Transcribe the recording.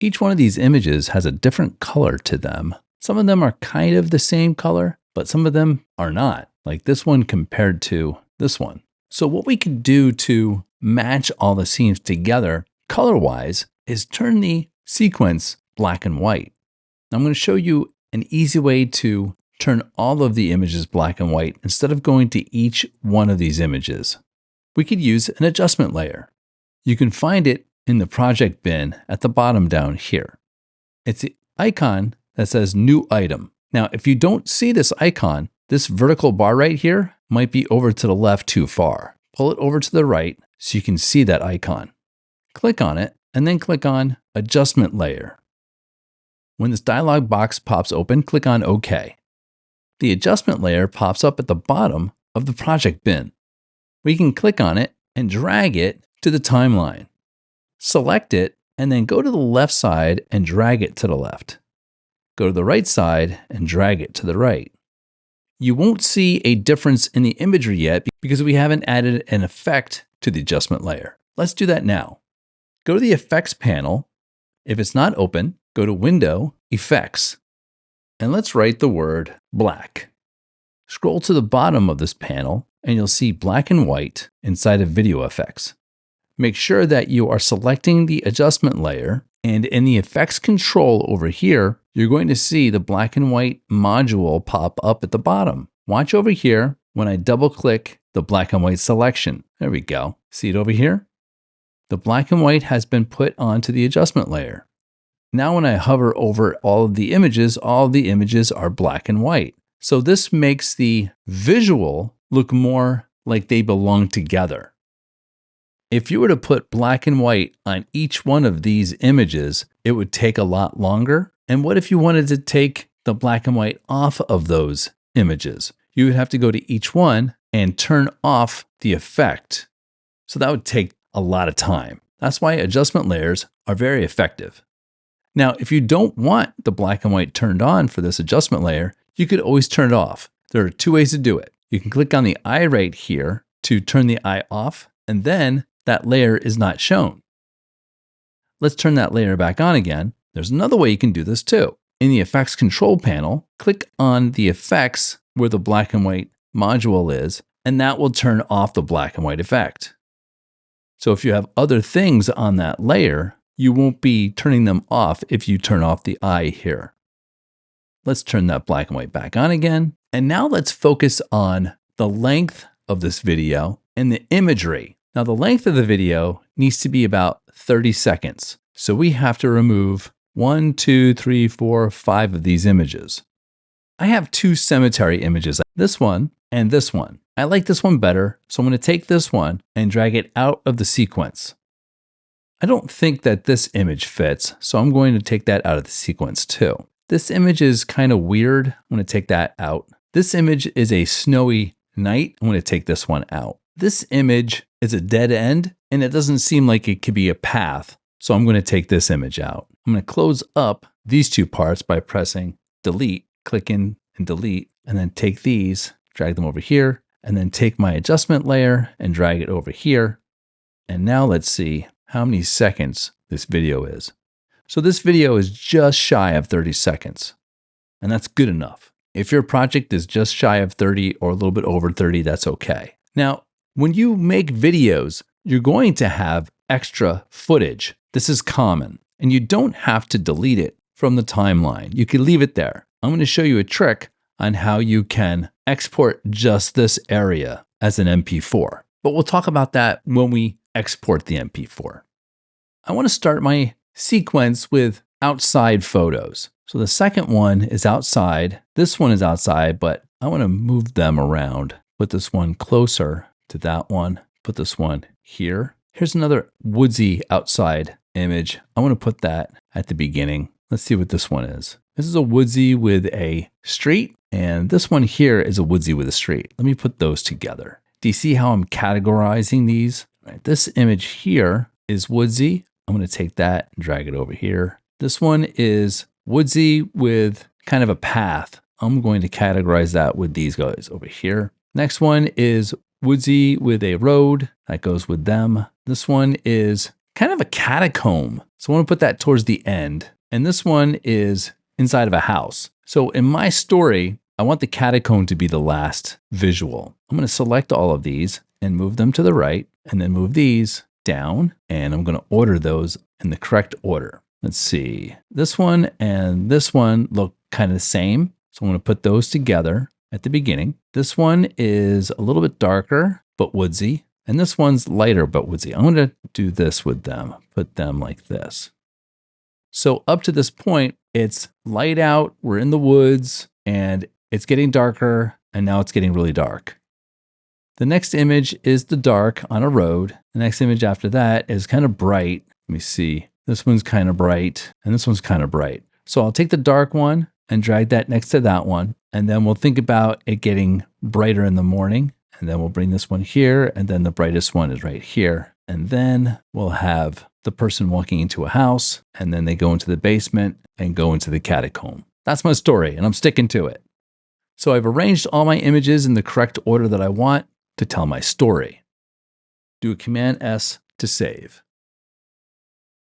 Each one of these images has a different color to them. Some of them are kind of the same color, but some of them are not, like this one compared to this one. So what we can do to match all the scenes together color-wise is turn the sequence black and white. I'm going to show you an easy way to turn all of the images black and white instead of going to each one of these images. We could use an adjustment layer. You can find it in the project bin at the bottom down here. It's the icon that says New Item. Now, if you don't see this icon, this vertical bar right here might be over to the left too far. Pull it over to the right so you can see that icon. Click on it and then click on Adjustment Layer. When this dialog box pops open, click on OK. The adjustment layer pops up at the bottom of the project bin. We can click on it and drag it to the timeline. Select it and then go to the left side and drag it to the left. Go to the right side and drag it to the right. You won't see a difference in the imagery yet because we haven't added an effect to the adjustment layer. Let's do that now. Go to the Effects panel. If it's not open, go to Window, Effects, and let's write the word black. Scroll to the bottom of this panel and you'll see black and white inside of Video Effects. Make sure that you are selecting the adjustment layer, and in the effects control over here, you're going to see the black and white module pop up at the bottom. Watch over here when I double click the black and white selection. There we go. See it over here? The black and white has been put onto the adjustment layer. Now when I hover over all of the images are black and white. So this makes the visual look more like they belong together. If you were to put black and white on each one of these images, it would take a lot longer. And what if you wanted to take the black and white off of those images? You would have to go to each one and turn off the effect. So that would take a lot of time. That's why adjustment layers are very effective. Now, if you don't want the black and white turned on for this adjustment layer, you could always turn it off. There are two ways to do it. You can click on the eye right here to turn the eye off, and then that layer is not shown. Let's turn that layer back on again. There's another way you can do this too. In the Effects Control panel, click on the effects where the black and white module is, and that will turn off the black and white effect. So if you have other things on that layer, you won't be turning them off if you turn off the eye here. Let's turn that black and white back on again. And now let's focus on the length of this video and the imagery. Now the length of the video needs to be about 30 seconds. So we have to remove 1, 2, 3, 4, 5 of these images. I have two cemetery images, this one and this one. I like this one better, so I'm going to take this one and drag it out of the sequence. I don't think that this image fits, so I'm going to take that out of the sequence too. This image is kind of weird. I'm going to take that out. This image is a snowy night. I'm going to take this one out. This image is a dead end, and it doesn't seem like it could be a path, so I'm going to take this image out. I'm going to close up these two parts by pressing delete, click in and delete, and then take these, drag them over here, and then take my adjustment layer and drag it over here. And now let's see how many seconds this video is. So this video is just shy of 30 seconds, and that's good enough. If your project is just shy of 30 or a little bit over 30, that's okay. Now, when you make videos, you're going to have extra footage. This is common, and you don't have to delete it from the timeline. You can leave it there. I'm going to show you a trick on how you can export just this area as an MP4, but we'll talk about that when we export the MP4. I want to start my sequence with outside photos. So the second one is outside. This one is outside, but I want to move them around. Put this one closer to that one. Put this one here. Here's another woodsy outside image. I want to put that at the beginning. Let's see what this one is. This is a woodsy with a street, and this one here is a woodsy with a street. Let me put those together. Do you see how I'm categorizing these? Right, this image here is woodsy. I'm going to take that and drag it over here. This one is woodsy with kind of a path. I'm going to categorize that with these guys over here. Next one is woodsy with a road that goes with them. This one is kind of a catacomb So I want to put that towards the end. And this one is inside of a house. So in my story, I want the catacomb to be the last visual. I'm going to select all of these and move them to the right, and then move these down, and I'm going to order those in the correct order. Let's see. This one and this one look kind of the same. So I'm going to put those together at the beginning. This one is a little bit darker, but woodsy. And this one's lighter, but woodsy. I'm going to do this with them, put them like this. So up to this point, it's light out, we're in the woods, and it's getting darker, and now it's getting really dark. The next image is the dark on a road. The next image after that is kind of bright. Let me see. This one's kind of bright, and this one's kind of bright. So I'll take the dark one and drag that next to that one, and then we'll think about it getting brighter in the morning. And then we'll bring this one here, and then the brightest one is right here. And then we'll have the person walking into a house, and then they go into the basement and go into the catacomb. That's my story, and I'm sticking to it. So I've arranged all my images in the correct order that I want to tell my story. Do a Command S to save.